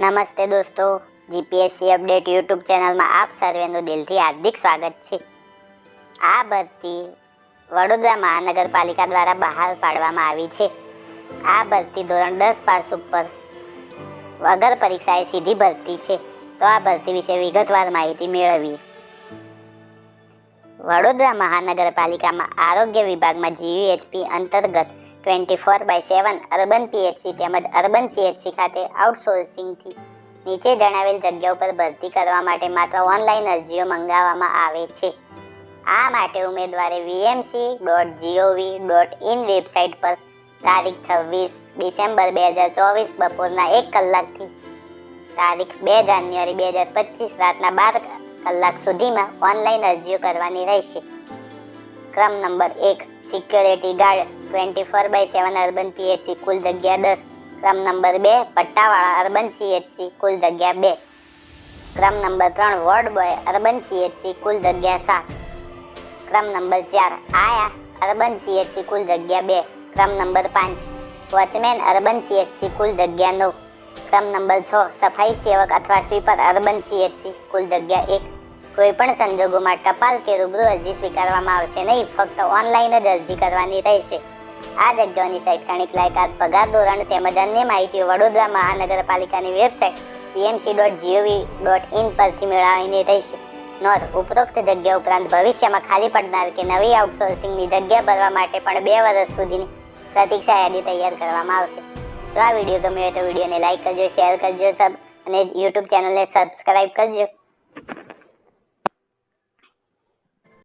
નમસ્તે દોસ્તો, GPSC update YouTube ચેનલમાં આપ સર્વેનું દિલથી હાર્દિક સ્વાગત છે। આ ભરતી વડોદરા મહાનગરપાલિકા દ્વારા બહાર પાડવામાં આવી છે। આ ભરતી ધોરણ 10 પાસ ઉપર વગર પરીક્ષાએ સીધી ભરતી છે। તો આ ભરતી વિશે વિગતવાર માહિતી મેળવીએ। વડોદરા મહાનગરપાલિકામાં આરોગ્ય વિભાગમાં જીયુએચપી અંતર્ગત 24/7 અર્બન પીએચસી તેમજ અર્બન સીએચસી ખાતે આઉટસોર્સિંગથી નીચે જણાવેલ જગ્યાઓ પર ભરતી કરવા માટે માત્ર ઓનલાઈન અરજીઓ મંગાવવામાં આવે છે। આ માટે ઉમેદવારે vmc.gov.in વેબસાઇટ પર તારીખ 26 ડિસેમ્બર 2024 બપોરના 1 કલાકથી તારીખ 2 જાન્યુઆરી 2025 રાતના 12 કલાક સુધીમાં ઓનલાઈન અરજીઓ કરવાની રહેશે। ક્રમ number 1 security guard 24/7 urban PHC કુલ જગ્યા 10। ક્રમ નંબર 2 પટ્ટાવાળા અર્બન સીએચસી કુલ જગ્યા 2। ક્રમ number 3 ward boy urban CHC કુલ જગ્યા 7। ક્રમ નંબર 4 આયા અર્બન સીએચસી કુલ જગ્યા 2। ક્રમ નંબર 5 વોચમેન અર્બન સીએચસી કુલ જગ્યા 9। ક્રમ નંબર 6 સફાઈ સેવક અથવા સ્વીપર અર્બન સીએચસી કુલ જગ્યા 1। કોઈપણ સંજોગોમાં ટપાલ કે રૂબરૂ અરજી સ્વીકારવામાં આવશે નહીં, ફક્ત ઓનલાઈન જ અરજી કરવાની રહેશે। આ જગ્યાઓની શૈક્ષણિક લાયકાત, પગાર ધોરણ તેમજ અન્ય માહિતીઓ વડોદરા મહાનગરપાલિકાની વેબસાઇટ vmc.gov.in પરથી મેળવવાની રહેશે। નોંધ: ઉપરોક્ત જગ્યા ઉપરાંત ભવિષ્યમાં ખાલી પડનાર કે નવી આઉટસોર્સિંગની જગ્યા ભરવા માટે પણ 2 વર્ષ સુધીની પ્રતીક્ષા યાદી તૈયાર કરવામાં આવશે। જો આ વિડીયો ગમ્યો હોય તો વિડીયોને લાઇક કરજો, શેર કરજો અને યુટ્યુબ ચેનલને સબસ્ક્રાઇબ કરજો।